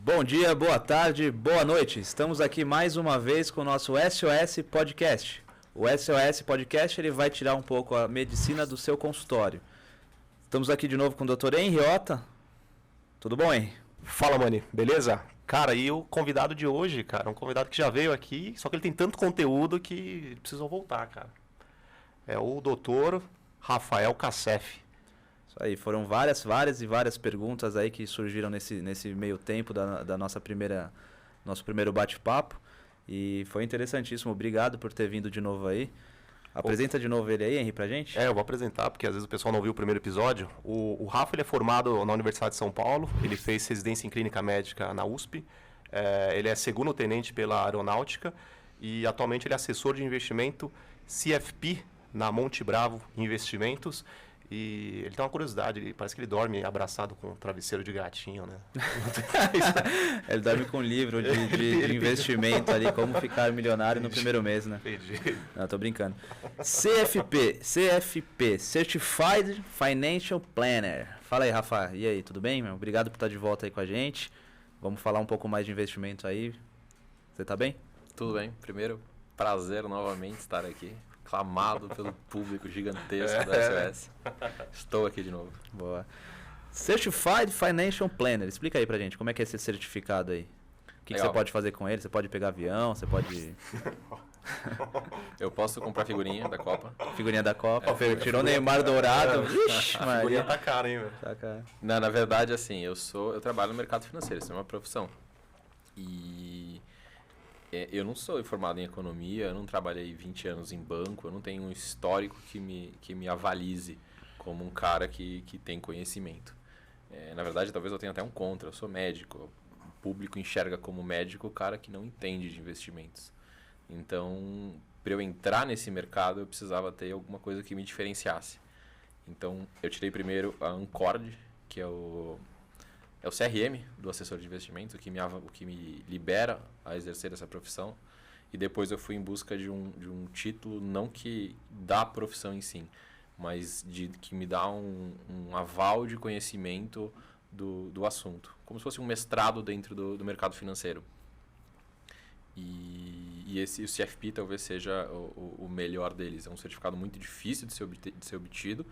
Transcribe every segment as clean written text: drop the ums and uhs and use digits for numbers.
Bom dia, boa tarde, boa noite. Estamos aqui mais uma vez com o nosso SOS Podcast. O SOS Podcast ele vai tirar um pouco a medicina do seu consultório. Estamos aqui de novo com o Dr. Henry Ota. Tudo bom, Henry? Fala, Mani, beleza? Cara, e o convidado de hoje, cara, um convidado que já veio aqui, só que ele tem tanto conteúdo que precisou voltar, cara. É o Dr. Rafael Cassef. Isso aí, foram várias perguntas aí que surgiram nesse meio tempo da nosso primeiro bate-papo. E foi interessantíssimo. Obrigado por ter vindo de novo aí. Apresenta de novo ele aí, Henry, pra gente. Eu vou apresentar, porque às vezes o pessoal não viu o primeiro episódio. O Rafa ele é formado na Universidade de São Paulo, ele fez residência em Clínica Médica na USP, ele é segundo-tenente pela Aeronáutica e atualmente ele é assessor de investimento CFP na Monte Bravo Investimentos. E ele tem uma curiosidade, parece que ele dorme abraçado com um travesseiro de gatinho, né? Ele dorme com um livro de investimento ali, como ficar milionário no primeiro mês, né? Entendi. Não, tô brincando. CFP, Certified Financial Planner. Fala aí, Rafa. E aí, tudo bem, meu? Obrigado por estar de volta aí com a gente. Vamos falar um pouco mais de investimento aí. Você tá bem? Tudo bem. Primeiro, prazer novamente estar aqui. Aclamado pelo público gigantesco da SOS. Estou aqui de novo. Boa. Certified Financial Planner. Explica aí pra gente, como é que é esse certificado aí? O que você pode fazer com ele? Você pode pegar avião, você pode... Eu posso comprar figurinha da Copa. Figurinha da Copa. Tirou o Neymar dourado. Ixi, a figurinha tá cara, hein, velho? Tá cara. Não, na verdade, assim, eu trabalho no mercado financeiro, isso é uma profissão. E... eu não sou formado em economia, eu não trabalhei 20 anos em banco, eu não tenho um histórico que me avalize como um cara que tem conhecimento. Na verdade, talvez eu tenha até um contra, eu sou médico. O público enxerga como médico o cara que não entende de investimentos. Então, para eu entrar nesse mercado, eu precisava ter alguma coisa que me diferenciasse. Então, eu tirei primeiro a Ancord, que é o CRM do assessor de investimentos, o que me libera a exercer essa profissão. E depois eu fui em busca de um título, não que da profissão em si, mas que me dá um aval de conhecimento do assunto. Como se fosse um mestrado dentro do mercado financeiro. E o CFP talvez seja o melhor deles. É um certificado muito difícil de ser obtido.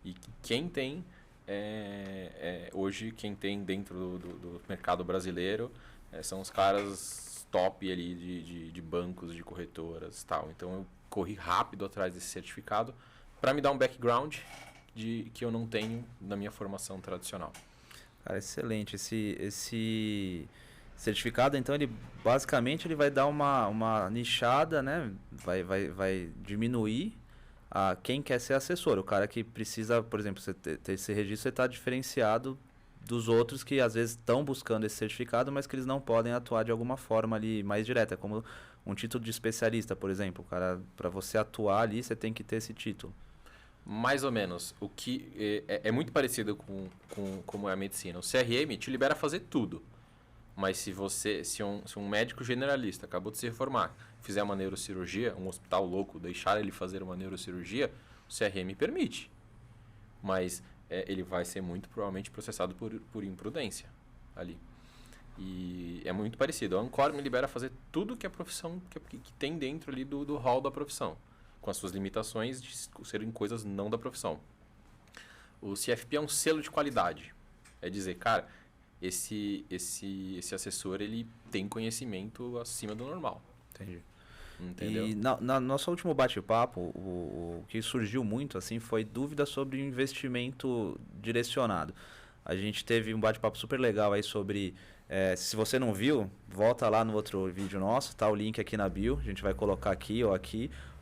E que quem tem... hoje quem tem dentro do mercado brasileiro são os caras top ali de bancos, de corretoras e tal. Então eu corri rápido atrás desse certificado para me dar um background que eu não tenho na minha formação tradicional. Cara, excelente. Esse certificado, então, ele basicamente ele vai dar uma nichada, né? Vai diminuir a quem quer ser assessor. O cara que precisa, por exemplo, você ter esse registro, você está diferenciado dos outros que às vezes estão buscando esse certificado, mas que eles não podem atuar de alguma forma ali mais direta, como um título de especialista, por exemplo. O cara, para você atuar ali, você tem que ter esse título. Mais ou menos. O que é muito parecido com como é a medicina. O CRM te libera a fazer tudo. Mas se um médico generalista acabou de se reformar, fizer uma neurocirurgia, um hospital louco, deixar ele fazer uma neurocirurgia, o CRM permite. Mas ele vai ser muito provavelmente processado por imprudência ali. E é muito parecido. A Ancor me libera a fazer tudo que a profissão que tem dentro ali do hall da profissão, com as suas limitações de serem coisas não da profissão. O CFP é um selo de qualidade. É dizer, cara, esse assessor ele tem conhecimento acima do normal. Entendi. Entendeu? E na nosso último bate-papo, o que surgiu muito assim foi dúvida sobre investimento direcionado. A gente teve um bate-papo super legal aí sobre... se você não viu, volta lá no outro vídeo nosso, tá o link aqui na bio. A gente vai colocar aqui,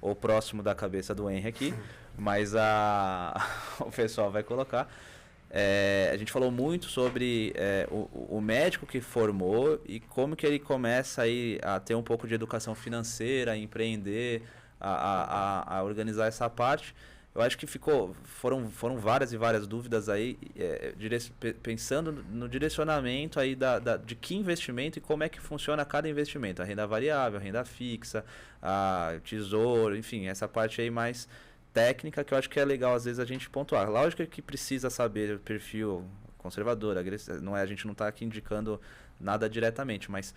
ou próximo da cabeça do Henry aqui. Mas o pessoal vai colocar. A gente falou muito sobre o médico que formou e como que ele começa aí a ter um pouco de educação financeira, a empreender, a organizar essa parte. Eu acho que foram várias e várias dúvidas aí, pensando no direcionamento aí de que investimento e como é que funciona cada investimento. A renda variável, a renda fixa, a tesouro, enfim, essa parte aí mais técnica que eu acho que é legal às vezes a gente pontuar. Lógico que precisa saber o perfil, conservador, agressivo. Não é, a gente não está aqui indicando nada diretamente, mas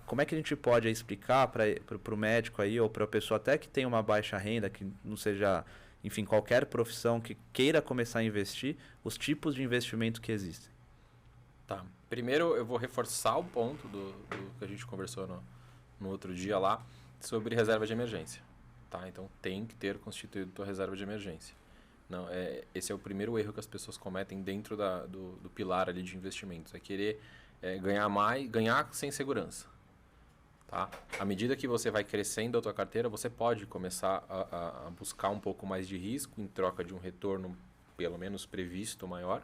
como é que a gente pode explicar para o médico aí, ou para a pessoa até que tem uma baixa renda, que não seja, enfim, qualquer profissão que queira começar a investir, os tipos de investimento que existem? Tá. Primeiro eu vou reforçar o ponto do que a gente conversou no outro dia lá, sobre reserva de emergência. Tá? Então tem que ter constituído tua reserva de emergência. Não, esse é o primeiro erro que as pessoas cometem dentro do pilar ali de investimentos. É querer ganhar mais, ganhar sem segurança. Tá? À medida que você vai crescendo a tua carteira, você pode começar a buscar um pouco mais de risco em troca de um retorno, pelo menos previsto, maior.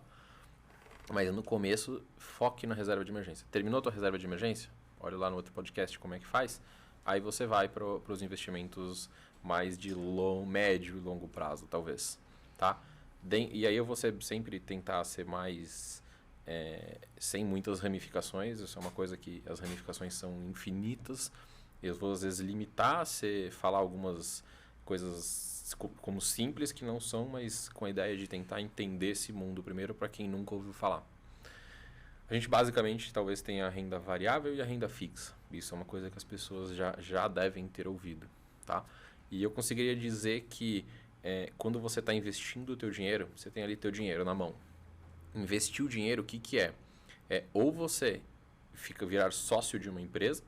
Mas no começo, foque na reserva de emergência. Terminou a tua reserva de emergência? Olha lá no outro podcast como é que faz. Aí você vai para os investimentos mais de médio e longo prazo, talvez. Tá? E aí eu vou sempre tentar ser mais... sem muitas ramificações. Isso é uma coisa que as ramificações são infinitas. Eu vou, às vezes, limitar, falar algumas coisas como simples que não são, mas com a ideia de tentar entender esse mundo primeiro para quem nunca ouviu falar. A gente basicamente talvez tenha a renda variável e a renda fixa. Isso é uma coisa que as pessoas já devem ter ouvido. Tá? E eu conseguiria dizer que quando você está investindo o teu dinheiro, você tem ali teu dinheiro na mão. Investir o dinheiro, o que é? Ou você virar sócio de uma empresa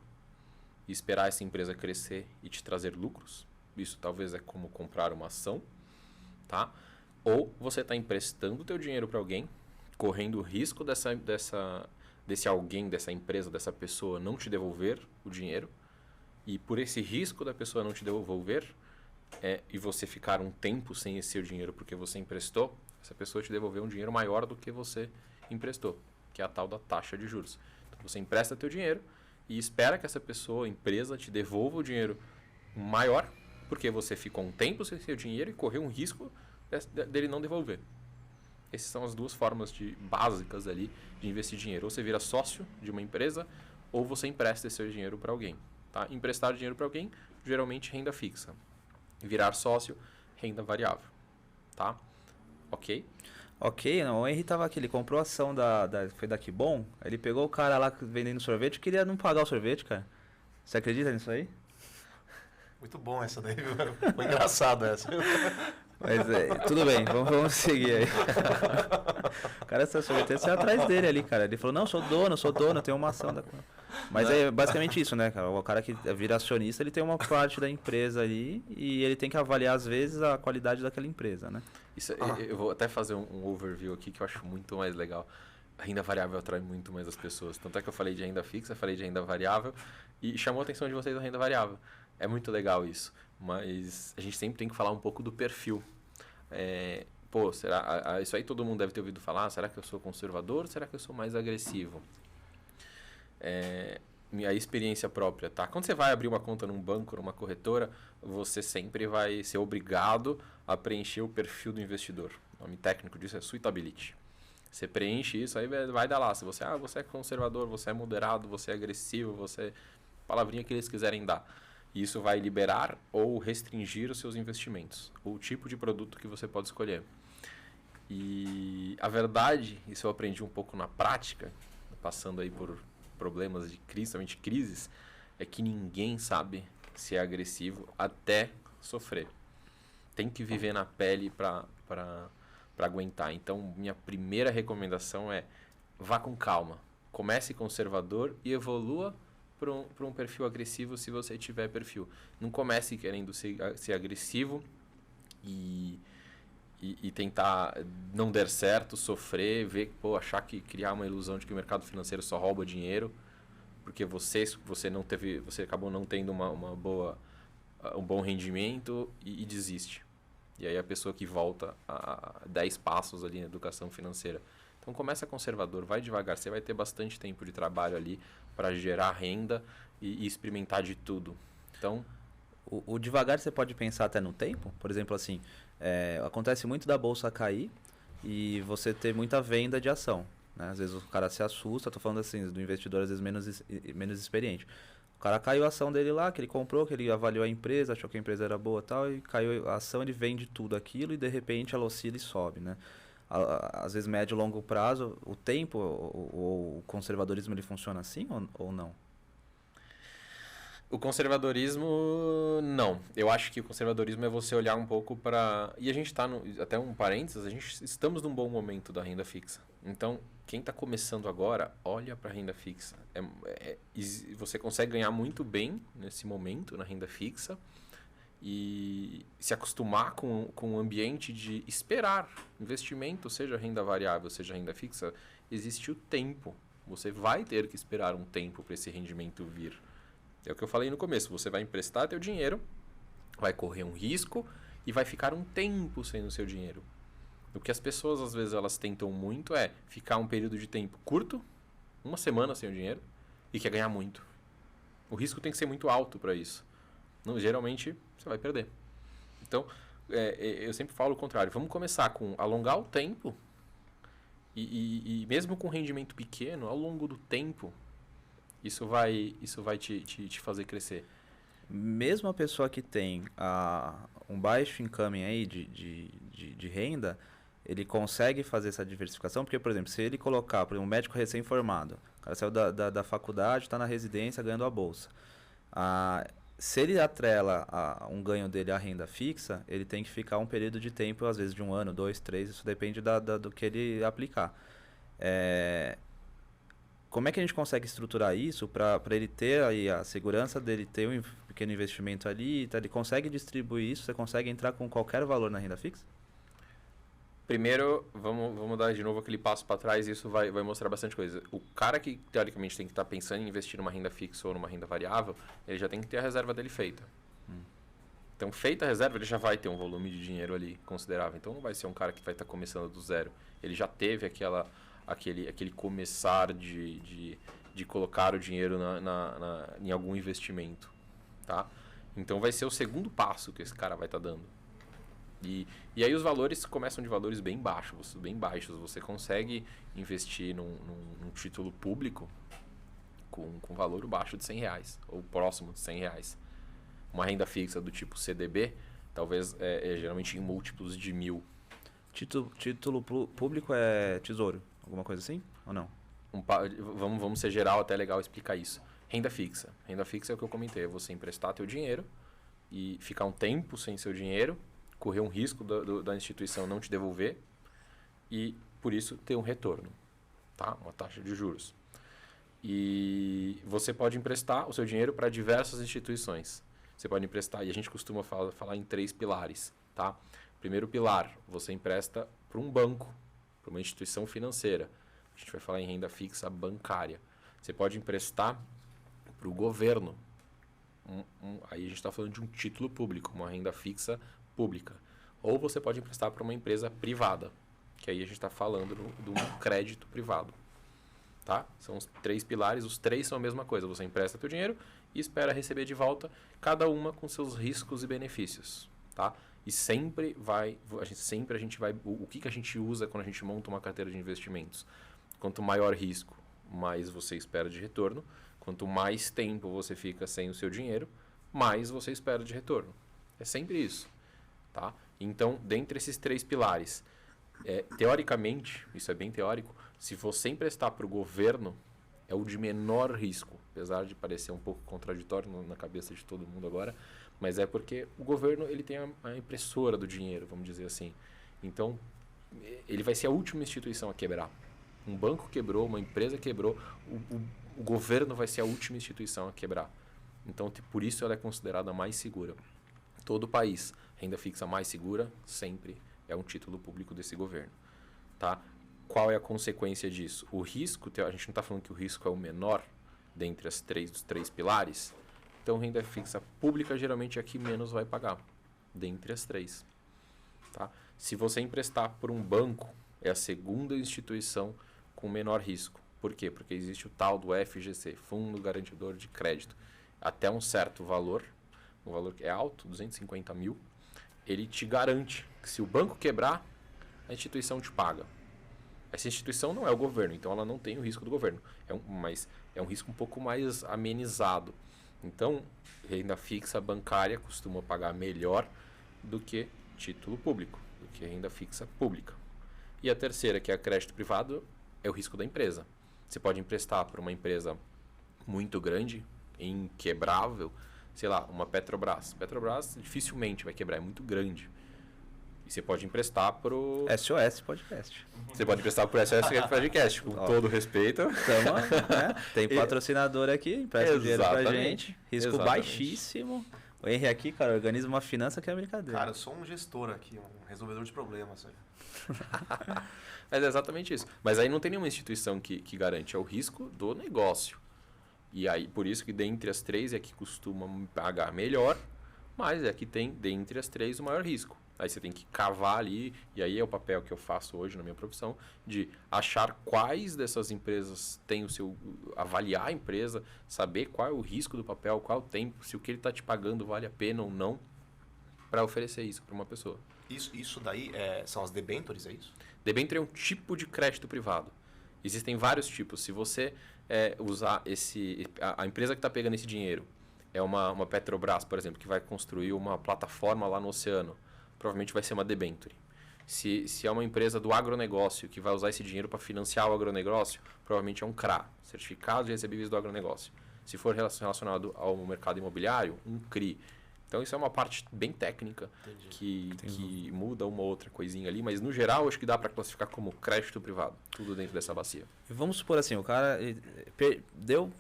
e esperar essa empresa crescer e te trazer lucros. Isso talvez é como comprar uma ação. Tá? Ou você está emprestando o teu dinheiro para alguém, correndo o risco desse alguém, dessa empresa, dessa pessoa não te devolver o dinheiro. E por esse risco da pessoa não te devolver, e você ficar um tempo sem esse seu dinheiro porque você emprestou, essa pessoa te devolveu um dinheiro maior do que você emprestou, que é a tal da taxa de juros. Então você empresta teu dinheiro e espera que essa pessoa, empresa, te devolva o dinheiro maior, porque você ficou um tempo sem seu dinheiro e correu um risco dele não devolver. Essas são as duas formas básicas ali de investir dinheiro. Ou você vira sócio de uma empresa, ou você empresta esse seu dinheiro para alguém. Tá? Emprestar dinheiro para alguém, geralmente renda fixa. Virar sócio, renda variável. Tá? Ok? Ok, não, o Henry tava aqui, ele comprou a ação foi da Kibon, ele pegou o cara lá vendendo sorvete, queria não pagar o sorvete, cara. Você acredita nisso aí? Muito bom essa daí, viu? Foi engraçado essa. Mas tudo bem, vamos seguir aí. O cara essa sorveteira, você é atrás dele ali, cara. Ele falou, não, sou dono, tenho uma ação da... Mas é basicamente isso, né, cara? O cara que vira acionista, ele tem uma parte da empresa ali e ele tem que avaliar, às vezes, a qualidade daquela empresa, né? Eu vou até fazer um overview aqui que eu acho muito mais legal. A renda variável atrai muito mais as pessoas. Tanto é que eu falei de renda fixa, falei de renda variável e chamou a atenção de vocês a renda variável. É muito legal isso, mas a gente sempre tem que falar um pouco do perfil. Será isso aí todo mundo deve ter ouvido falar? Será que eu sou conservador ou será que eu sou mais agressivo? Minha experiência própria, tá? Quando você vai abrir uma conta num banco, numa corretora, você sempre vai ser obrigado a preencher o perfil do investidor. O nome técnico disso é suitability. Você preenche isso, aí vai dar lá. Se você é conservador, você é moderado, você é agressivo, você... palavrinha que eles quiserem dar. E isso vai liberar ou restringir os seus investimentos, ou o tipo de produto que você pode escolher. E a verdade, isso eu aprendi um pouco na prática, passando aí por problemas de crise, somente crises, é que ninguém sabe se é agressivo até sofrer. Tem que viver na pele para aguentar. Então, minha primeira recomendação é vá com calma. Comece conservador e evolua para um perfil agressivo se você tiver perfil. Não comece querendo ser agressivo e tentar não der certo, sofrer, achar que criar uma ilusão de que o mercado financeiro só rouba dinheiro porque você acabou não tendo um bom rendimento e desiste. E aí a pessoa que volta a 10 passos ali na educação financeira. Então começa conservador, vai devagar, você vai ter bastante tempo de trabalho ali para gerar renda e experimentar de tudo. Então, o devagar você pode pensar até no tempo, por exemplo, assim, acontece muito da bolsa cair e você ter muita venda de ação, né? Às vezes o cara se assusta, tô falando assim, do investidor às vezes menos experiente. O cara caiu a ação dele lá, que ele comprou, que ele avaliou a empresa, achou que a empresa era boa e tal, e caiu a ação, ele vende tudo aquilo e de repente ela oscila e sobe, né? às vezes médio e longo prazo, o tempo, o conservadorismo ele funciona assim ou não? O conservadorismo, não. Eu acho que o conservadorismo é você olhar um pouco para... E a gente está, até um parênteses, estamos num bom momento da renda fixa. Então, quem está começando agora, olha para a renda fixa. Você consegue ganhar muito bem nesse momento na renda fixa e se acostumar com o ambiente de esperar investimento, seja renda variável, seja renda fixa, existe o tempo. Você vai ter que esperar um tempo para esse rendimento vir. É o que eu falei no começo, você vai emprestar teu dinheiro, vai correr um risco e vai ficar um tempo sem o seu dinheiro. O que as pessoas, às vezes, elas tentam muito é ficar um período de tempo curto, uma semana sem o dinheiro, e quer ganhar muito. O risco tem que ser muito alto para isso. Não, geralmente, você vai perder. Então, eu sempre falo o contrário. Vamos começar com alongar o tempo e mesmo com rendimento pequeno, ao longo do tempo, isso vai te fazer crescer. Mesmo a pessoa que tem um baixo income aí de renda, ele consegue fazer essa diversificação? Porque, por exemplo, se ele colocar, por exemplo, um médico recém-formado, o cara saiu da faculdade, está na residência ganhando a bolsa. Se ele atrela um ganho dele à renda fixa, ele tem que ficar um período de tempo, às vezes de 1 ano, 2, 3, isso depende do que ele aplicar. Como é que a gente consegue estruturar isso para ele ter aí a segurança dele ter um pequeno investimento ali, tá? Ele consegue distribuir isso? Você consegue entrar com qualquer valor na renda fixa? Primeiro, vamos dar de novo aquele passo para trás e isso vai mostrar bastante coisa. O cara que, teoricamente, tem que estar pensando em investir numa renda fixa ou numa renda variável, ele já tem que ter a reserva dele feita. Então, feita a reserva, ele já vai ter um volume de dinheiro ali considerável. Então, não vai ser um cara que vai estar começando do zero. Ele já teve aquele começar de colocar o dinheiro em algum investimento. Tá? Então, vai ser o segundo passo que esse cara vai estar dando. E aí os valores começam de valores bem baixos. Você consegue investir num título público com valor baixo de R$100 ou próximo de R$100. Uma renda fixa do tipo CDB, talvez geralmente em múltiplos de 1.000. Título público é tesouro? Alguma coisa assim? Ou não? Vamos ser geral, até é legal explicar isso. Renda fixa. Renda fixa é o que eu comentei. É você emprestar teu dinheiro e ficar um tempo sem seu dinheiro, correr um risco da instituição não te devolver e, por isso, ter um retorno, tá? Uma taxa de juros. E você pode emprestar o seu dinheiro para diversas instituições. Você pode emprestar, e a gente costuma falar em 3 pilares, tá? Primeiro pilar, você empresta para um banco, para uma instituição financeira. A gente vai falar em renda fixa bancária. Você pode emprestar para o governo. Aí a gente está falando de um título público, uma renda fixa pública. Ou você pode emprestar para uma empresa privada, que aí a gente está falando de um crédito privado. Tá? São os 3 pilares, os 3 são a mesma coisa. Você empresta teu dinheiro e espera receber de volta, cada uma com seus riscos e benefícios. Tá? E sempre a gente vai... O que a gente usa quando a gente monta uma carteira de investimentos? Quanto maior risco, mais você espera de retorno. Quanto mais tempo você fica sem o seu dinheiro, mais você espera de retorno. É sempre isso. Tá? Então, dentre esses 3 pilares, teoricamente, isso é bem teórico, se você emprestar para o governo, é o de menor risco, apesar de parecer um pouco contraditório na cabeça de todo mundo agora, mas é porque o governo ele tem a impressora do dinheiro, vamos dizer assim. Então, ele vai ser a última instituição a quebrar. Um banco quebrou, uma empresa quebrou, o governo vai ser a última instituição a quebrar. Então, por isso ela é considerada a mais segura. Todo país, renda fixa mais segura, sempre é um título público desse governo. Tá? Qual é a consequência disso? O risco, a gente não está falando que o risco é o menor dentre os 3 pilares. Então, renda fixa pública geralmente é a que menos vai pagar, dentre as 3. Tá? Se você emprestar por um banco, é a segunda instituição com menor risco. Por quê? Porque existe o tal do FGC, Fundo Garantidor de Crédito. Até um certo valor, um valor que é alto, 250 mil, ele te garante que se o banco quebrar, a instituição te paga. Essa instituição não é o governo, então ela não tem o risco do governo. Mas é um risco um pouco mais amenizado. Então, renda fixa bancária costuma pagar melhor do que título público, do que renda fixa pública. E a terceira, que é a crédito privado, é o risco da empresa. Você pode emprestar para uma empresa muito grande, inquebrável, sei lá, uma Petrobras. Petrobras dificilmente vai quebrar, é muito grande. E você pode emprestar para o... SOS Podcast. Você pode emprestar para o SOS Podcast, com todo respeito. Né? Tem patrocinador aqui, empresta dinheiro pra gente. Risco Exatamente. baixíssimo. O Henry aqui, cara, organiza uma finança que é brincadeira. Cara, eu sou um gestor aqui, um resolvedor de problemas. Velho. Mas é exatamente isso. Mas aí não tem nenhuma instituição que garante, é o risco do negócio. E aí, por isso que dentre as três é que costuma pagar melhor, mas é que tem, dentre as três, o maior risco. Aí você tem que cavar ali, e aí é o papel que eu faço hoje na minha profissão, de achar quais dessas empresas tem o seu... avaliar a empresa, saber qual é o risco do papel, qual é o tempo, se o que ele está te pagando vale a pena ou não, para oferecer isso para uma pessoa. Isso daí são as debentures, é isso? Debênture é um tipo de crédito privado. Existem vários tipos. Se você usar a empresa que está pegando esse dinheiro é uma Petrobras, por exemplo, que vai construir uma plataforma lá no oceano, provavelmente vai ser uma debênture. Se é uma empresa do agronegócio que vai usar esse dinheiro para financiar o agronegócio, provavelmente é um CRA, Certificado de Recebíveis do Agronegócio. Se for relacionado ao mercado imobiliário, um CRI. Então isso é uma parte bem técnica que muda uma outra coisinha ali, mas no geral acho que dá para classificar como crédito privado, tudo dentro dessa bacia. E vamos supor assim, o cara deu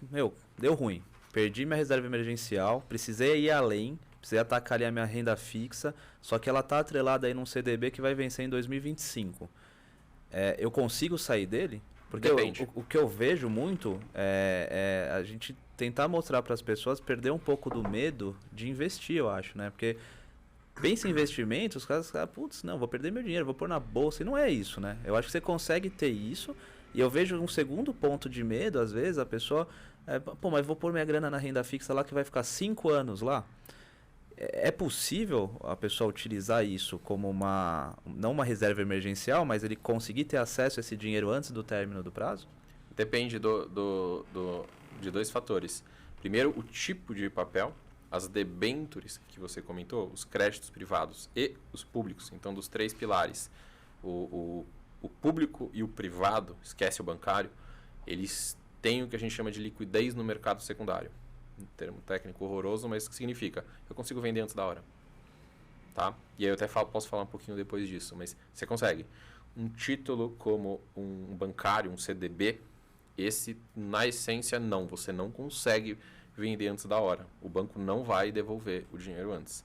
ruim. Perdi minha reserva emergencial, precisei ir além, precisei atacar ali a minha renda fixa, só que ela está atrelada aí num CDB que vai vencer em 2025. Eu consigo sair dele? Porque o que eu vejo muito é a gente tentar mostrar para as pessoas perder um pouco do medo de investir, eu acho, né? Porque pensa em investimento, os caras, putz, não, vou perder meu dinheiro, vou pôr na bolsa. E não é isso, né? Eu acho que você consegue ter isso. E eu vejo um segundo ponto de medo, às vezes, a pessoa... pô, mas vou pôr minha grana na renda fixa lá que vai ficar 5 anos lá. É possível a pessoa utilizar isso como não uma reserva emergencial, mas ele conseguir ter acesso a esse dinheiro antes do término do prazo? Depende de dois fatores. Primeiro, o tipo de papel, as debêntures que você comentou, os créditos privados e os públicos. Então, dos três pilares, o público e o privado, esquece o bancário, eles têm o que a gente chama de liquidez no mercado secundário. Um termo técnico horroroso, mas que significa? Eu consigo vender antes da hora. Tá? E aí eu até posso falar um pouquinho depois disso, mas você consegue. Um título como um bancário, um CDB, esse, na essência, não. Você não consegue vender antes da hora. O banco não vai devolver o dinheiro antes.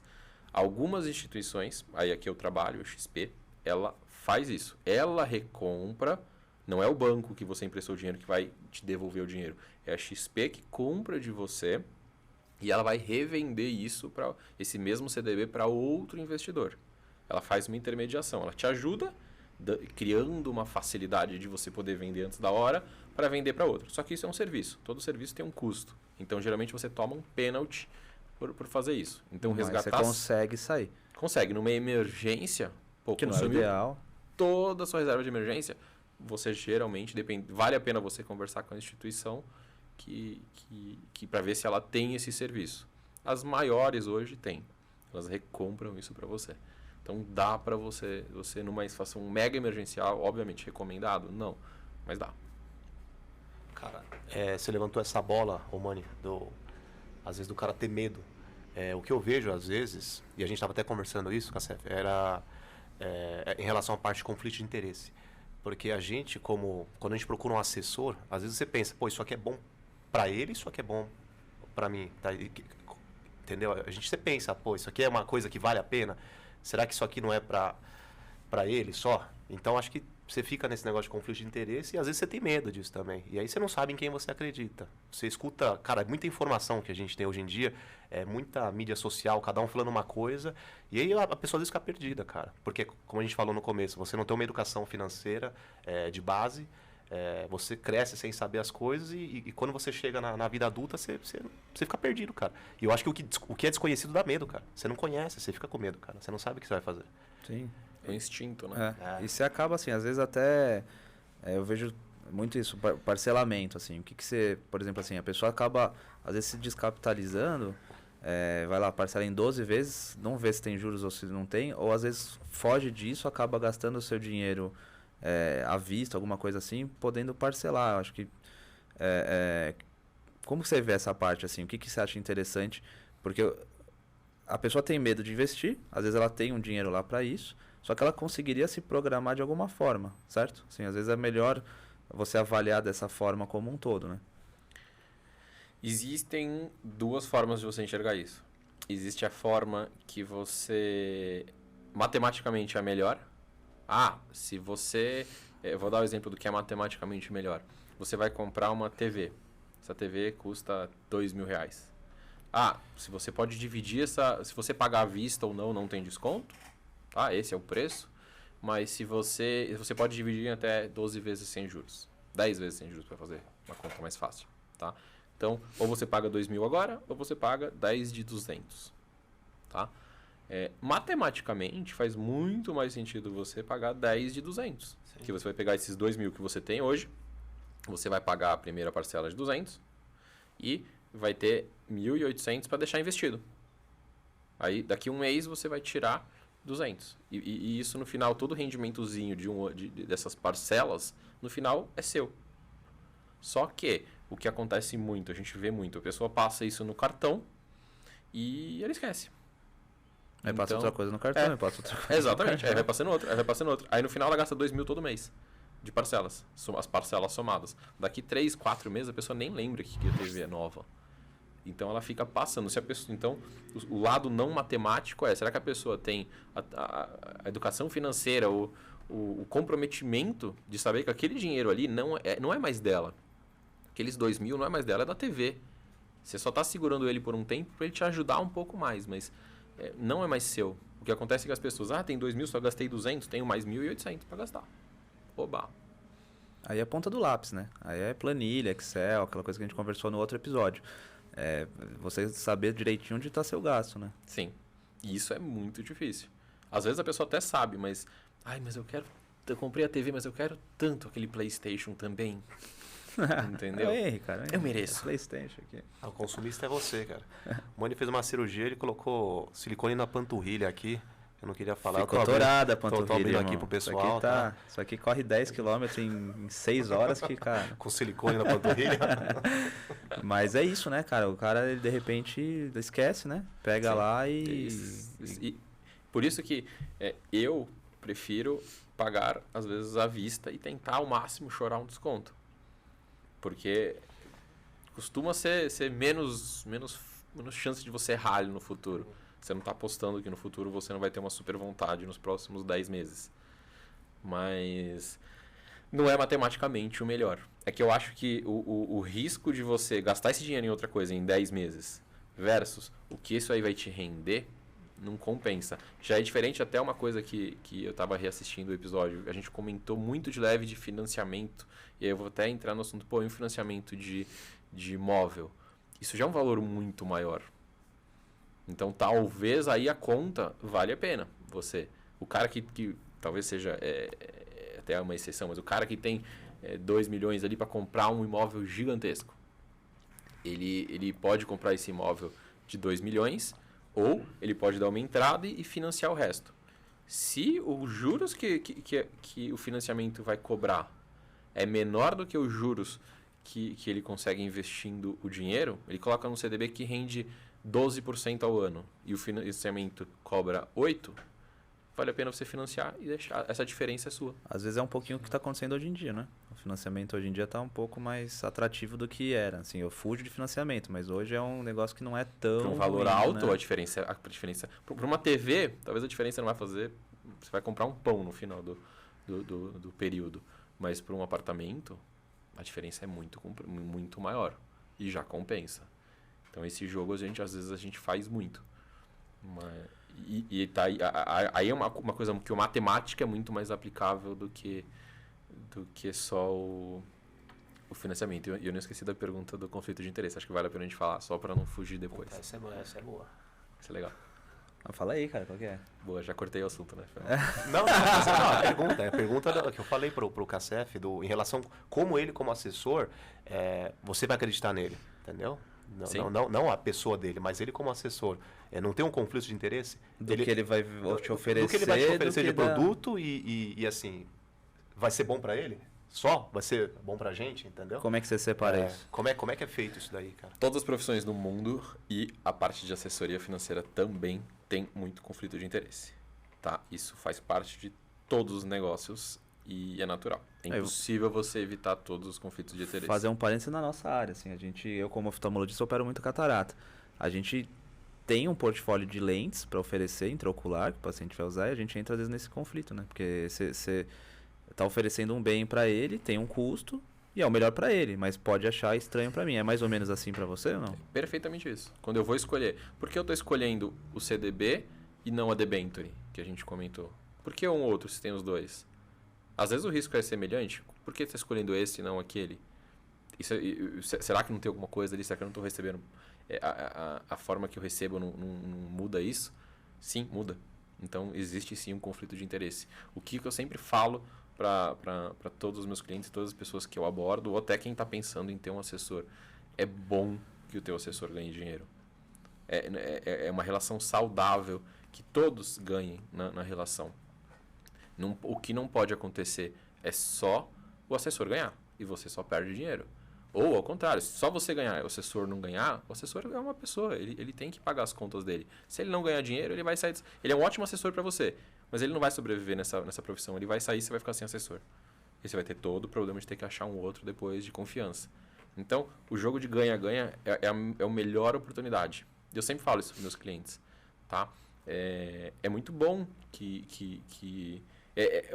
Algumas instituições, aí aqui eu trabalho, o XP, ela faz isso. Ela recompra, não é o banco que você emprestou o dinheiro que vai te devolver o dinheiro. É a XP que compra de você e ela vai revender isso para esse mesmo CDB para outro investidor. Ela faz uma intermediação, ela te ajuda criando uma facilidade de você poder vender antes da hora para vender para outro. Só que isso é um serviço. Todo serviço tem um custo. Então, geralmente, você toma um pênalti por fazer isso. Então, resgatar... Mas você consegue sair. Consegue. Numa emergência, que não é ideal. Toda a sua reserva de emergência, você geralmente, vale a pena você conversar com a instituição que para ver se ela tem esse serviço. As maiores hoje têm. Elas recompram isso para você. Então, dá para você numa situação mega emergencial, obviamente, recomendado? Não, mas dá. Cara, você levantou essa bola, Mani, às vezes do cara ter medo. O que eu vejo, às vezes, e a gente estava até conversando isso, Cassef, era em relação à parte de conflito de interesse. Porque a gente, quando a gente procura um assessor, às vezes você pensa, pô, isso aqui é bom para ele, isso aqui é bom para mim. Tá? Entendeu? Você pensa, pô, isso aqui é uma coisa que vale a pena? Será que isso aqui não é para ele só? Então, acho que você fica nesse negócio de conflito de interesse e às vezes você tem medo disso também. E aí você não sabe em quem você acredita. Você escuta, cara, muita informação que a gente tem hoje em dia, muita mídia social, cada um falando uma coisa, e aí a pessoa às vezes fica perdida, cara. Porque, como a gente falou no começo, você não tem uma educação financeira de base, você cresce sem saber as coisas e quando você chega na vida adulta, você fica perdido, cara. E eu acho que o que é desconhecido dá medo, cara. Você não conhece, você fica com medo, cara. Você não sabe o que você vai fazer. Sim. É um instinto, né? E você acaba assim, às vezes até... eu vejo muito isso, parcelamento, assim. O que você... Por exemplo, assim, a pessoa acaba, às vezes, se descapitalizando, vai lá, parcela em 12 vezes, não vê se tem juros ou se não tem, ou às vezes foge disso, acaba gastando o seu dinheiro à vista, alguma coisa assim, podendo parcelar. Eu acho que como você vê essa parte assim? O que você acha interessante? Porque a pessoa tem medo de investir, às vezes ela tem um dinheiro lá para isso, só que ela conseguiria se programar de alguma forma, certo? Assim, às vezes é melhor você avaliar dessa forma como um todo, né? Existem duas formas de você enxergar isso. Existe a forma que você matematicamente é melhor. Se você... Eu vou dar o exemplo do que é matematicamente melhor. Você vai comprar uma TV. Essa TV custa R$2.000. Se você pode dividir se você pagar à vista ou não tem desconto. Esse é o preço. Mas se você pode dividir em até 12 vezes sem juros. 10 vezes sem juros para fazer uma conta mais fácil, tá? Então, ou você paga 2.000 agora, ou você paga 10 de 200, tá? Matematicamente, faz muito mais sentido você pagar 10 de 200. Sim. Que você vai pegar esses 2.000 que você tem hoje, você vai pagar a primeira parcela de 200 e vai ter 1.800 para deixar investido. Aí, daqui um mês, você vai tirar 200. E isso, no final, todo rendimentozinho dessas parcelas, no final, é seu. Só que o que acontece muito, a gente vê muito, a pessoa passa isso no cartão e ela esquece. Aí passa outra coisa no cartão, passa outra coisa. Exatamente, aí vai passando outra. Aí no final ela gasta 2.000 todo mês de parcelas, as parcelas somadas. Daqui 3, 4 meses a pessoa nem lembra que a TV é nova. Então ela fica passando. Então, o lado não matemático será que a pessoa tem a educação financeira, o comprometimento de saber que aquele dinheiro ali não é mais dela. Aqueles 2.000 não é mais dela, é da TV. Você só está segurando ele por um tempo para ele te ajudar um pouco mais, mas não é mais seu. O que acontece é que as pessoas, tem 2.000, só gastei 200, tenho mais 1.800 para gastar. Oba! Aí é a ponta do lápis, né? Aí é planilha, Excel, aquela coisa que a gente conversou no outro episódio. Você saber direitinho onde está seu gasto, né? Sim. E isso é muito difícil. Às vezes a pessoa até sabe, mas... mas eu comprei a TV, mas eu quero tanto aquele PlayStation também. Entendeu? Cara. Eu mereço. PlayStation aqui. O consumista é você, cara. O Moni fez uma cirurgia, ele colocou silicone na panturrilha aqui. Eu não queria falar. Ficou dourada a panturrilha, tô abrindo aqui pro pessoal. Isso aqui corre 10 km em 6 horas que, cara... Com silicone na panturrilha. Mas é isso, né, cara? O cara, ele, de repente, esquece, né? Pega Sim. lá e... Por isso que eu prefiro pagar, às vezes, à vista e tentar ao máximo chorar um desconto. Porque costuma ser menos chance de você errar ali no futuro. Você não está apostando que no futuro você não vai ter uma super vontade nos próximos 10 meses. Mas não é matematicamente o melhor. É que eu acho que o risco de você gastar esse dinheiro em outra coisa em 10 meses versus o que isso aí vai te render, não compensa. Já é diferente até uma coisa que eu estava reassistindo o episódio. A gente comentou muito de leve de financiamento. E aí eu vou até entrar no assunto, um financiamento de imóvel. Isso já é um valor muito maior. Então, talvez aí a conta vale a pena. O cara que talvez seja até uma exceção, mas o cara que tem 2 milhões ali para comprar um imóvel gigantesco. Ele pode comprar esse imóvel de 2 milhões ou ele pode dar uma entrada e financiar o resto. Se os juros que o financiamento vai cobrar é menor do que os juros que ele consegue investindo o dinheiro, ele coloca num CDB que rende 12% ao ano e o financiamento cobra 8%, vale a pena você financiar e deixar. Essa diferença é sua. Às vezes é um pouquinho o que está acontecendo hoje em dia, né? O financiamento hoje em dia está um pouco mais atrativo do que era. Assim, eu fujo de financiamento, mas hoje é um negócio que não é tão... Para um valor ruim, alto, né? a diferença... Para uma TV, talvez a diferença não vai fazer... Você vai comprar um pão no final do período. Mas para um apartamento, a diferença é muito maior. E já compensa. Então, esse jogo, às vezes, a gente faz muito. Aí é uma coisa que a matemática é muito mais aplicável do que só o financiamento. E eu não esqueci da pergunta do conflito de interesse. Acho que vale a pena a gente falar, só para não fugir depois. Essa é boa. Isso é legal. Fala aí, cara, qual que é? Boa, já cortei o assunto, né? Não, a pergunta que eu falei pro Cassef, em relação como ele, como assessor, você vai acreditar nele, entendeu? Não a pessoa dele, mas ele como assessor. Não tem um conflito de interesse? Que ele vai te oferecer. Do que ele vai te oferecer de produto e assim... vai ser bom para ele? Só? Vai ser bom pra gente, entendeu? Como é que você separa isso? Como é que é feito isso daí, cara? Todas as profissões do mundo e a parte de assessoria financeira também tem muito conflito de interesse, tá? Isso faz parte de todos os negócios e é natural. É impossível você evitar todos os conflitos de interesse. Fazer um parênteses na nossa área, assim, eu como oftalmologista opero muito catarata. A gente tem um portfólio de lentes para oferecer intraocular que o paciente vai usar e a gente entra às vezes nesse conflito, né? Porque você tá oferecendo um bem para ele, tem um custo e é o melhor para ele, mas pode achar estranho para mim. É mais ou menos assim para você ou não? Perfeitamente isso. Quando eu vou escolher, por que eu estou escolhendo o CDB e não a debenture, que a gente comentou? Por que um ou outro se tem os dois? Às vezes o risco é semelhante, por que você está escolhendo esse e não aquele? Será que não tem alguma coisa ali? Será que eu não estou recebendo? A forma que eu recebo não muda isso? Sim, muda. Então existe sim um conflito de interesse. O que eu sempre falo para todos os meus clientes, todas as pessoas que eu abordo, ou até quem está pensando em ter um assessor, é bom que o teu assessor ganhe dinheiro. É uma relação saudável, que todos ganhem na relação. O que não pode acontecer é só o assessor ganhar e você só perde dinheiro. Ou ao contrário, se só você ganhar e o assessor não ganhar, o assessor é uma pessoa, ele tem que pagar as contas dele. Se ele não ganhar dinheiro, ele vai sair. Ele é um ótimo assessor para você, mas ele não vai sobreviver nessa profissão. Ele vai sair e você vai ficar sem assessor. E você vai ter todo o problema de ter que achar um outro depois de confiança. Então, o jogo de ganha-ganha é a melhor oportunidade. Eu sempre falo isso para meus clientes, tá? É muito bom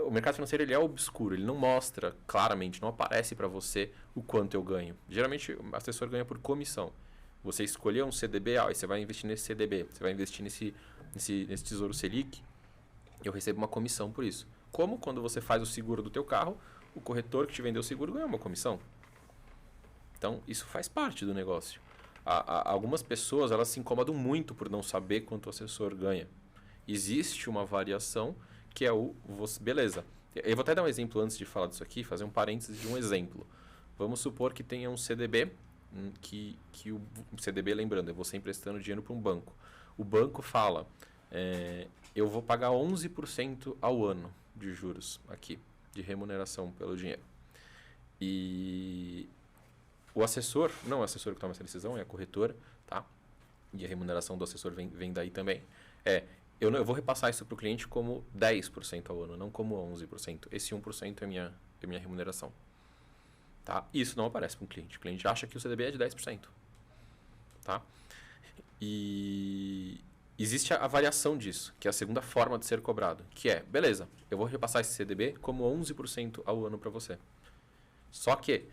o mercado financeiro ele é obscuro, ele não mostra claramente, não aparece para você o quanto eu ganho. Geralmente, o assessor ganha por comissão. Você escolheu um CDB, aí você vai investir nesse CDB, você vai investir nesse Tesouro Selic, eu recebo uma comissão por isso. Como quando você faz o seguro do teu carro, o corretor que te vendeu o seguro ganha uma comissão. Então, isso faz parte do negócio. Algumas pessoas elas se incomodam muito por não saber quanto o assessor ganha. Existe uma variação que é beleza. Eu vou até dar um exemplo antes de falar disso aqui, fazer um parênteses de um exemplo. Vamos supor que tenha um CDB, que o CDB, lembrando, é você emprestando dinheiro para um banco. O banco fala, eu vou pagar 11% ao ano de juros aqui, de remuneração pelo dinheiro. E o assessor, não é o assessor que toma essa decisão, é a corretora, tá? E a remuneração do assessor vem daí também. Eu vou repassar isso para o cliente como 10% ao ano, não como 11%. Esse 1% é minha remuneração. Tá? Isso não aparece para o cliente. O cliente acha que o CDB é de 10%. Tá? E existe a variação disso, que é a segunda forma de ser cobrado. Que é, beleza, eu vou repassar esse CDB como 11% ao ano para você. Só que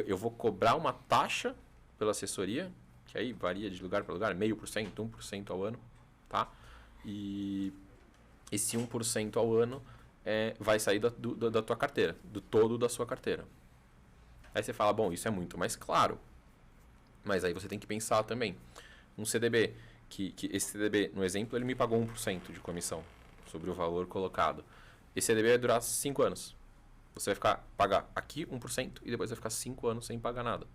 eu vou cobrar uma taxa pela assessoria, que aí varia de lugar para lugar, 0,5%, 1% ao ano. Tá? E esse 1% ao ano vai sair da tua carteira, do todo da sua carteira. Aí você fala, bom, isso é muito mais claro. Mas aí você tem que pensar também. Um CDB, que esse CDB, no exemplo, ele me pagou 1% de comissão sobre o valor colocado. Esse CDB vai durar 5 anos. Você vai pagar aqui 1% e depois vai ficar 5 anos sem pagar nada.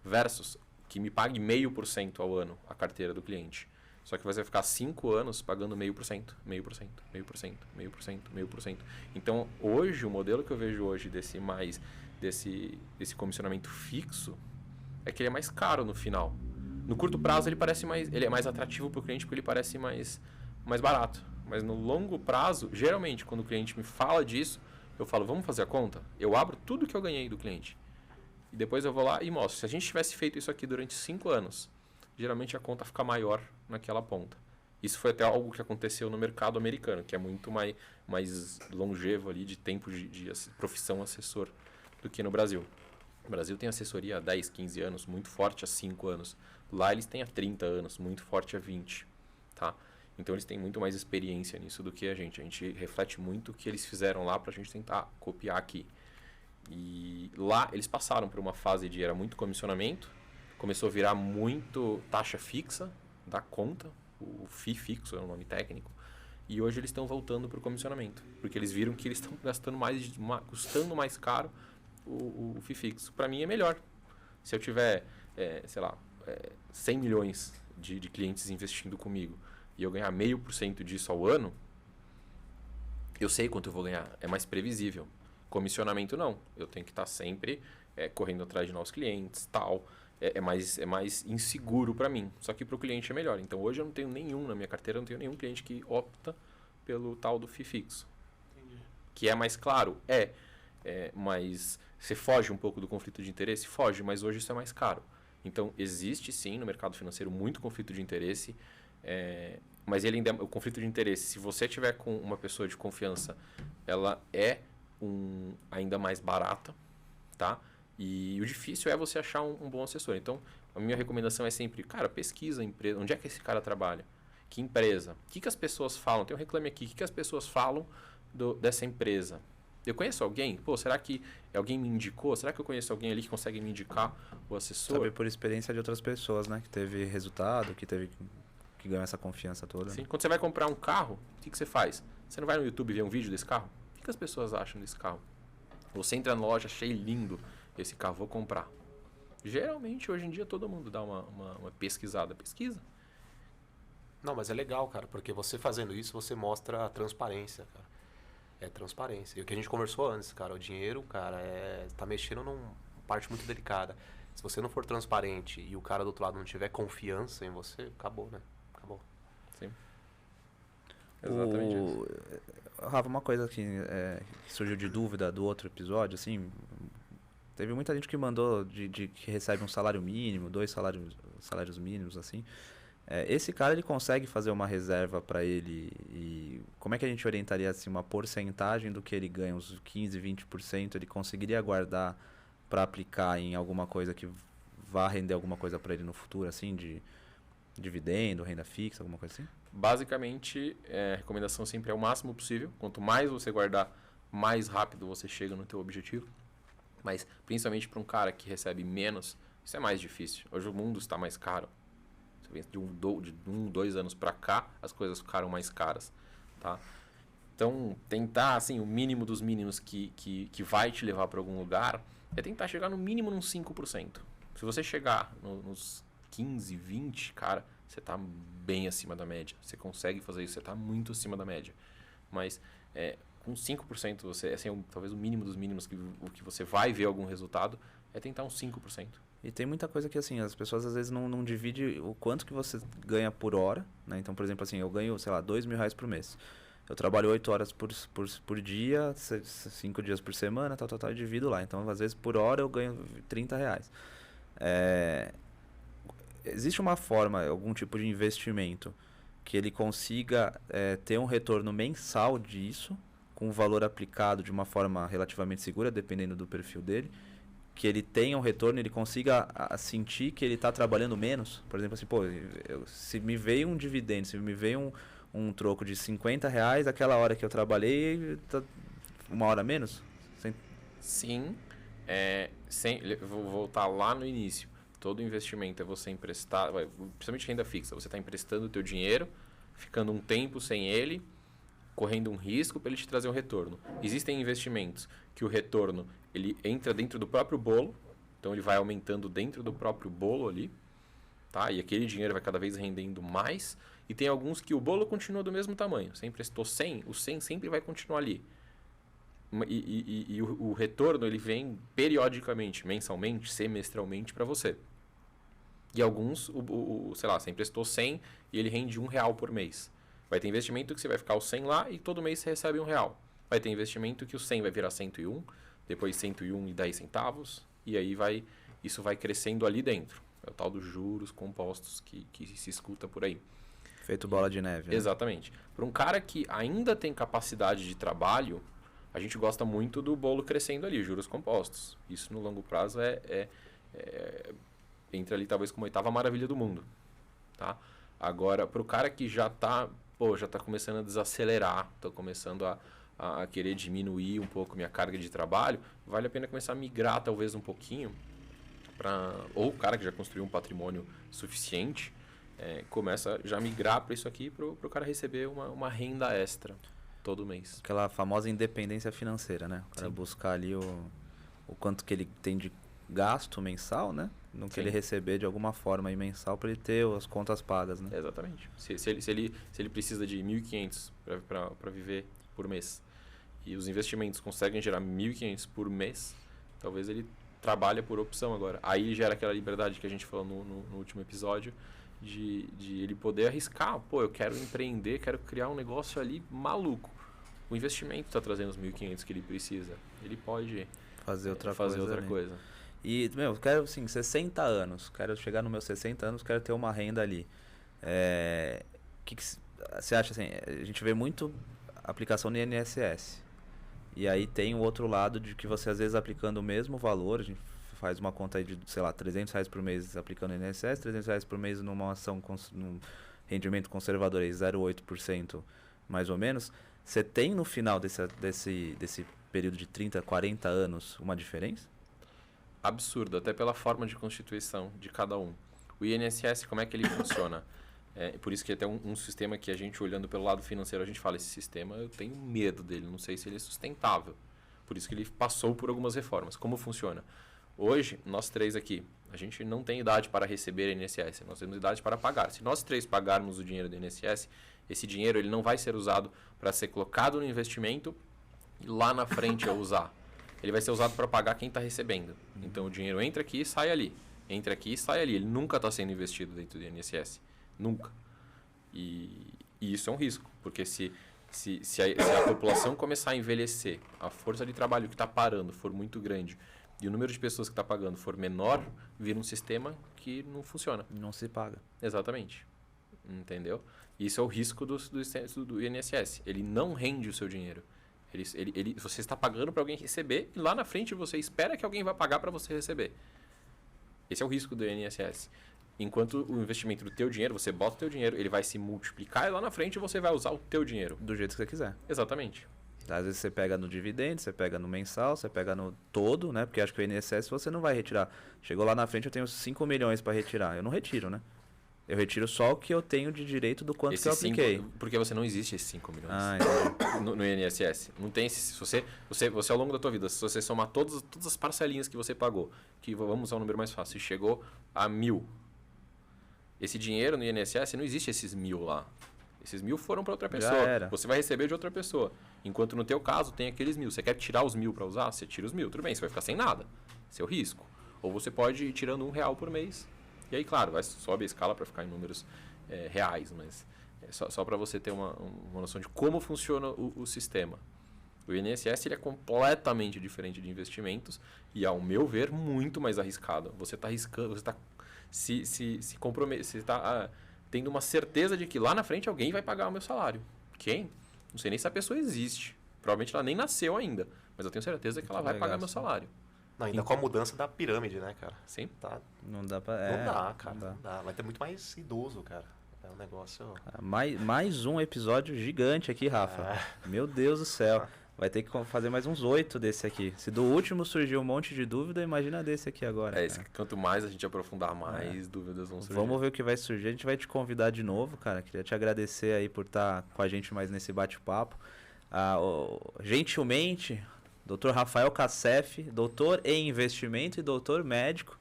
Versus que me pague 0,5% ao ano a carteira do cliente. Só que você vai ficar 5 anos pagando 0,5%, 0,5%, 0,5%, 0,5%, 0,5%. Então, hoje, o modelo que eu vejo hoje desse comissionamento fixo é que ele é mais caro no final. No curto prazo, ele é mais atrativo para o cliente porque ele parece mais barato. Mas no longo prazo, geralmente, quando o cliente me fala disso, eu falo, vamos fazer a conta? Eu abro tudo que eu ganhei do cliente. E depois eu vou lá e mostro. Se a gente tivesse feito isso aqui durante 5 anos, geralmente a conta fica maior naquela ponta. Isso foi até algo que aconteceu no mercado americano, que é muito mais longevo ali de tempo de profissão assessor do que no Brasil. No Brasil tem assessoria há 10, 15 anos, muito forte há 5 anos. Lá eles têm há 30 anos, muito forte há 20. Tá? Então eles têm muito mais experiência nisso do que a gente. A gente reflete muito o que eles fizeram lá para a gente tentar copiar aqui. E lá eles passaram por uma fase era muito comissionamento, começou a virar muito taxa fixa da conta, o FII fixo é o nome técnico, e hoje eles estão voltando para o comissionamento, porque eles viram que eles estão custando mais caro o FII fixo. Para mim é melhor. Se eu tiver, 100 milhões de clientes investindo comigo e eu ganhar 0,5% disso ao ano, eu sei quanto eu vou ganhar, é mais previsível. Comissionamento não, eu tenho que estar sempre correndo atrás de novos clientes, tal. É mais inseguro para mim, só que para o cliente é melhor. Então hoje eu não tenho nenhum, na minha carteira, eu não tenho nenhum cliente que opta pelo tal do FII fixo. Entendi. Que é mais claro? Mas você foge um pouco do conflito de interesse? Foge, mas hoje isso é mais caro. Então existe sim no mercado financeiro muito conflito de interesse, mas ele ainda, o conflito de interesse, se você tiver com uma pessoa de confiança, ela é ainda mais barata, tá? E o difícil é você achar um bom assessor. Então, a minha recomendação é sempre, cara, pesquisa a empresa, onde é que esse cara trabalha? Que empresa? O que as pessoas falam? Tem um reclame aqui, o que as pessoas falam dessa empresa? Eu conheço alguém? Pô, será que alguém me indicou? Será que eu conheço alguém ali que consegue me indicar o assessor? Saber por experiência de outras pessoas, né? Que teve resultado, que ganhou essa confiança toda. Sim. Quando você vai comprar um carro, o que você faz? Você não vai no YouTube ver um vídeo desse carro? O que as pessoas acham desse carro? Você entra na loja, achei lindo esse carro, vou comprar. Geralmente, hoje em dia, todo mundo dá uma pesquisada. Pesquisa. Não, mas é legal, cara, porque você fazendo isso, você mostra a transparência, cara. É transparência. E o que a gente conversou antes, cara, o dinheiro, cara, tá mexendo numa parte muito delicada. Se você não for transparente e o cara do outro lado não tiver confiança em você, acabou, né? Acabou. Sim. Exatamente isso. Rafa, uma coisa que surgiu de dúvida do outro episódio, assim, teve muita gente que mandou que recebe um salário mínimo, 2 salários mínimos, assim. Esse cara, ele consegue fazer uma reserva para ele e como é que a gente orientaria assim, uma porcentagem do que ele ganha, uns 15, 20%, ele conseguiria guardar para aplicar em alguma coisa que vá render alguma coisa para ele no futuro, assim, de dividendo, renda fixa, alguma coisa assim? Basicamente, a recomendação sempre é o máximo possível. Quanto mais você guardar, mais rápido você chega no teu objetivo. Mas, principalmente para um cara que recebe menos, isso é mais difícil. Hoje o mundo está mais caro. De 2 anos para cá, as coisas ficaram mais caras, tá? Então, tentar, assim, o mínimo dos mínimos que vai te levar para algum lugar é tentar chegar no mínimo nos 5%. Se você chegar nos 15, 20, cara, você tá bem acima da média. Você consegue fazer isso, você tá muito acima da média. Mas, com 5%, você, assim, talvez o mínimo dos mínimos o que você vai ver algum resultado é tentar uns 5%. E tem muita coisa que, assim, as pessoas às vezes não dividem o quanto que você ganha por hora, né? Então, por exemplo, assim, eu ganho, sei lá, R$2.000 por mês. Eu trabalho 8 horas por dia, 5 dias por semana, tal, e divido lá. Então, às vezes, por hora eu ganho R$30. Existe uma forma, algum tipo de investimento que ele consiga ter um retorno mensal disso, com o valor aplicado de uma forma relativamente segura, dependendo do perfil dele, que ele tenha um retorno, ele consiga sentir que ele está trabalhando menos. Por exemplo, assim, pô, se me veio um dividendo, se me veio um troco de R$50, aquela hora que eu trabalhei, tá 1 hora menos? Sim. Vou voltar lá no início. Todo investimento é você emprestar, principalmente renda fixa, você está emprestando o teu dinheiro, ficando um tempo sem ele, correndo um risco para ele te trazer um retorno. Existem investimentos que o retorno ele entra dentro do próprio bolo, então ele vai aumentando dentro do próprio bolo ali, tá? E aquele dinheiro vai cada vez rendendo mais. E tem alguns que o bolo continua do mesmo tamanho. Você emprestou 100, o 100 sempre vai continuar ali. E o retorno ele vem periodicamente, mensalmente, semestralmente para você. E alguns, sei lá, você emprestou 100 e ele rende R$1 por mês. Vai ter investimento que você vai ficar o 100 lá e todo mês você recebe R$1. Vai ter investimento que o 100 vai virar 101, depois 101,10 centavos, e aí isso vai crescendo ali dentro. É o tal dos juros compostos que se escuta por aí. Feito bola de neve. Né? Exatamente. Para um cara que ainda tem capacidade de trabalho, a gente gosta muito do bolo crescendo ali, juros compostos. Isso no longo prazo entra ali talvez como a 8ª maravilha do mundo. Tá? Agora, para o cara que já está começando a desacelerar, estou começando a querer diminuir um pouco minha carga de trabalho, vale a pena começar a migrar talvez um pouquinho ou o cara que já construiu um patrimônio suficiente, começa já a migrar para isso aqui para o cara receber uma renda extra todo mês. Aquela famosa independência financeira, né? O cara buscar ali o quanto que ele tem de gasto mensal, né? No que ele receber de alguma forma aí mensal para ele ter as contas pagas, né? Exatamente. Se ele precisa de 1.500 para viver por mês. E os investimentos conseguem gerar 1.500 por mês, talvez ele trabalhe por opção agora. Aí gera aquela liberdade que a gente falou no último episódio, de ele poder arriscar. Pô, eu quero empreender, quero criar um negócio ali maluco. O investimento está trazendo os 1.500 que ele precisa. Ele pode fazer outra coisa. E, eu quero, assim, 60 anos. Quero chegar nos meus 60 anos, quero ter uma renda ali. Que você acha, assim, a gente vê muito aplicação no INSS. E aí tem o outro lado de que você, às vezes, aplicando o mesmo valor, a gente faz uma conta aí de, sei lá, R$300 por mês aplicando no INSS, R$300 por mês numa ação, num rendimento conservador aí, 0,8% mais ou menos. Você tem no final desse período de 30, 40 anos uma diferença? Absurdo, até pela forma de constituição de cada um. O INSS, como é que ele funciona? Por isso que até um sistema que a gente, olhando pelo lado financeiro, a gente fala, esse sistema eu tenho medo dele, não sei se ele é sustentável. Por isso que ele passou por algumas reformas. Como funciona? Hoje, nós três aqui, a gente não tem idade para receber INSS, nós temos idade para pagar. Se nós três pagarmos o dinheiro do INSS, esse dinheiro ele não vai ser usado para ser colocado no investimento e lá na frente eu usar. Ele vai ser usado para pagar quem está recebendo. Então o dinheiro entra aqui e sai ali. Entra aqui e sai ali. Ele nunca está sendo investido dentro do INSS. Nunca. E isso é um risco. Porque se a população começar a envelhecer, a força de trabalho que está parando for muito grande e o número de pessoas que está pagando for menor, vira um sistema que não funciona. Não se paga. Exatamente. Entendeu? Isso é o risco do INSS. Ele não rende o seu dinheiro. Você está pagando para alguém receber e lá na frente você espera que alguém vai pagar para você receber. Esse é o risco do INSS. Enquanto o investimento do teu dinheiro, você bota o teu dinheiro, ele vai se multiplicar e lá na frente você vai usar o teu dinheiro. Do jeito que você quiser. Exatamente. Às vezes você pega no dividendo, você pega no mensal, você pega no todo, né? Porque acho que o INSS você não vai retirar. Chegou lá na frente, eu tenho 5 milhões para retirar. Eu não retiro, né? Eu retiro só o que eu tenho de direito do quanto que eu apliquei. Porque você não existe esses 5 milhões no INSS. Não tem se você ao longo da tua vida, se você somar todas as parcelinhas que você pagou, que vamos usar um número mais fácil, chegou a 1.000. Esse dinheiro no INSS não existe esses 1.000 lá. Esses 1.000 foram para outra pessoa. Você vai receber de outra pessoa. Enquanto no teu caso tem aqueles 1.000. Você quer tirar os 1.000 para usar? Você tira os 1.000. Tudo bem, você vai ficar sem nada. Seu risco. Ou você pode ir tirando R$1 por mês. E aí, claro, sobe a escala para ficar em números reais, mas só para você ter uma noção de como funciona o sistema. O INSS ele é completamente diferente de investimentos e, ao meu ver, muito mais arriscado. Você está arriscando, você está se comprometendo, você está tendo uma certeza de que lá na frente alguém vai pagar o meu salário. Quem? Não sei nem se a pessoa existe. Provavelmente ela nem nasceu ainda, mas eu tenho certeza que ela vai pagar meu salário. Não, ainda com a mudança da pirâmide, né, cara? Sim. Tá. Não dá pra... Não dá, cara. Não dá. Vai ter muito mais idoso, cara. É um negócio... Mais um episódio gigante aqui, Rafa. Meu Deus do céu. Vai ter que fazer mais uns 8 desse aqui. Se do último surgiu um monte de dúvida, imagina desse aqui agora. Quanto mais a gente aprofundar, mais dúvidas vão surgir. Vamos ver o que vai surgir. A gente vai te convidar de novo, cara. Queria te agradecer aí por estar com a gente mais nesse bate-papo. Gentilmente... Dr. Rafael Cassef, doutor em investimento e doutor médico,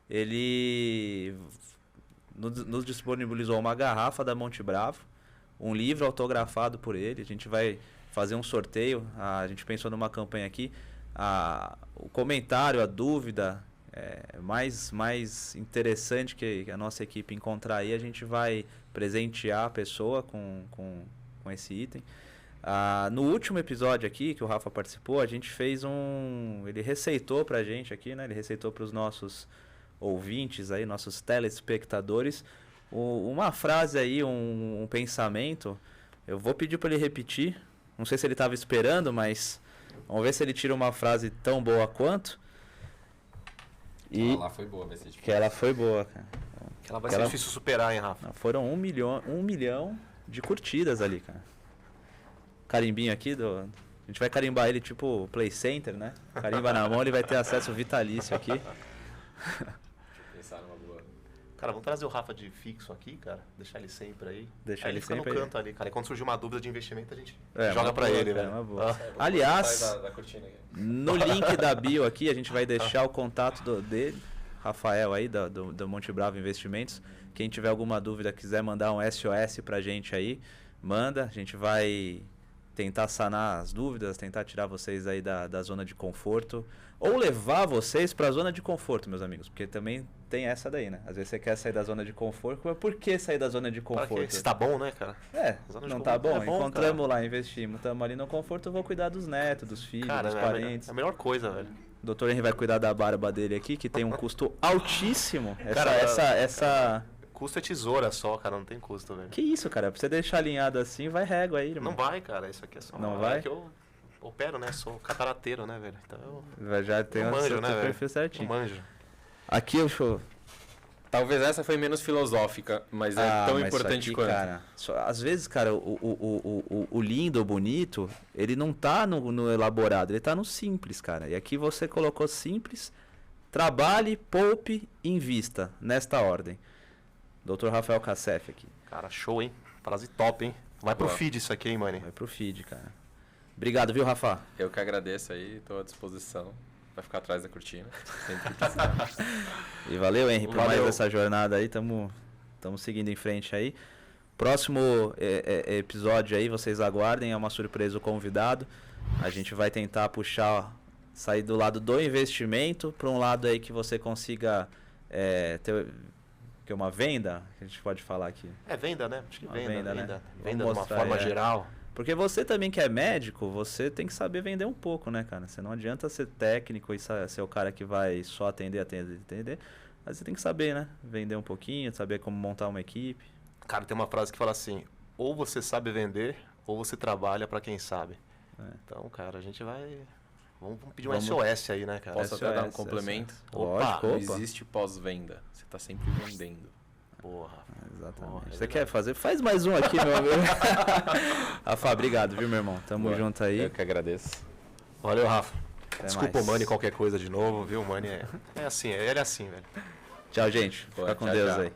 ele nos disponibilizou uma garrafa da Monte Bravo, um livro autografado por ele. A gente vai fazer um sorteio, a gente pensou numa campanha aqui. O comentário, a dúvida mais interessante que a nossa equipe encontrar aí, a gente vai presentear a pessoa com esse item. No último episódio aqui, que o Rafa participou, a gente fez ele receitou pra gente aqui, né? Ele receitou para os nossos ouvintes aí, nossos telespectadores, uma frase aí, um pensamento. Eu vou pedir para ele repetir. Não sei se ele estava esperando, mas vamos ver se ele tira uma frase tão boa quanto. Ela foi boa, vai ser difícil. Que ela foi boa, cara. Que ela vai ser difícil superar, hein, Rafa? Foram 1 milhão de curtidas ali, cara. Carimbinho aqui, a gente vai carimbar ele tipo Play Center, né? Carimba na mão, ele vai ter acesso vitalício aqui. Pensar numa boa. Cara, vamos trazer o Rafa de fixo aqui, cara. Deixar ele sempre aí. Deixar ele fica sempre no canto ali, cara. E quando surgir uma dúvida de investimento, a gente joga joga pra ele, cara, né? Uma boa. Aliás, no link da bio aqui, a gente vai deixar o contato dele, Rafael aí, do Monte Bravo Investimentos. Quem tiver alguma dúvida, quiser mandar um SOS pra gente aí, manda. A gente vai tentar sanar as dúvidas, tentar tirar vocês aí da zona de conforto. Ou levar vocês para a zona de conforto, meus amigos. Porque também tem essa daí, né? Às vezes você quer sair da zona de conforto, mas por que sair da zona de conforto? Se tá bom, né, cara? Não tá bom? Encontramos lá, investimos, estamos ali no conforto, eu vou cuidar dos netos, dos filhos, dos parentes. É a melhor coisa, velho. O doutor Henry vai cuidar da barba dele aqui, que tem um custo altíssimo. Custo é tesoura só, cara, não tem custo, velho. Que isso, cara? Pra você deixar alinhado assim, vai régua aí, irmão. Não vai, cara, isso aqui é só... Não vai? É que eu opero, né? Sou catarateiro, né, velho? Então já tem eu manjo, né, perfil certinho. Eu manjo. Aqui eu show. Talvez essa foi menos filosófica, mas é tão importante aqui, quanto. Cara, às vezes, cara, o lindo, o bonito, ele não tá no elaborado, ele tá no simples, cara. E aqui você colocou simples, trabalhe, poupe, invista, nesta ordem. Dr. Rafael Cassef aqui. Cara, show, hein? Frase top, hein? Vai pro feed isso aqui, hein, mano? Vai pro feed, cara. Obrigado, viu, Rafa? Eu que agradeço aí, tô à disposição. Vai ficar atrás da cortina. E valeu, Henry, por mais essa jornada aí. Tamo seguindo em frente aí. Próximo episódio aí, vocês aguardem. É uma surpresa o convidado. A gente vai tentar sair do lado do investimento para um lado aí que você consiga ter uma venda, que a gente pode falar aqui. É venda, né? Acho que venda, né? Venda de uma forma geral. Porque você também que é médico, você tem que saber vender um pouco, né, cara? Você não adianta ser técnico e ser o cara que vai só atender. Mas você tem que saber, né? Vender um pouquinho, saber como montar uma equipe. Cara, tem uma frase que fala assim: ou você sabe vender, ou você trabalha para quem sabe. Então, cara, a gente vai... Vamos pedir um SOS aí, né, cara? Posso até dar um complemento? Lógico, não existe pós-venda. Você tá sempre vendendo. Porra. Exatamente. Você quer fazer? Faz mais um aqui, meu amigo. Rafa, obrigado, viu, meu irmão? Tamo junto aí. Eu que agradeço. Valeu, Rafa. Até Desculpa mais. o Mani qualquer coisa de novo, viu? O Mani é assim, ele é assim, velho. Tchau, gente. Fica com Deus aí.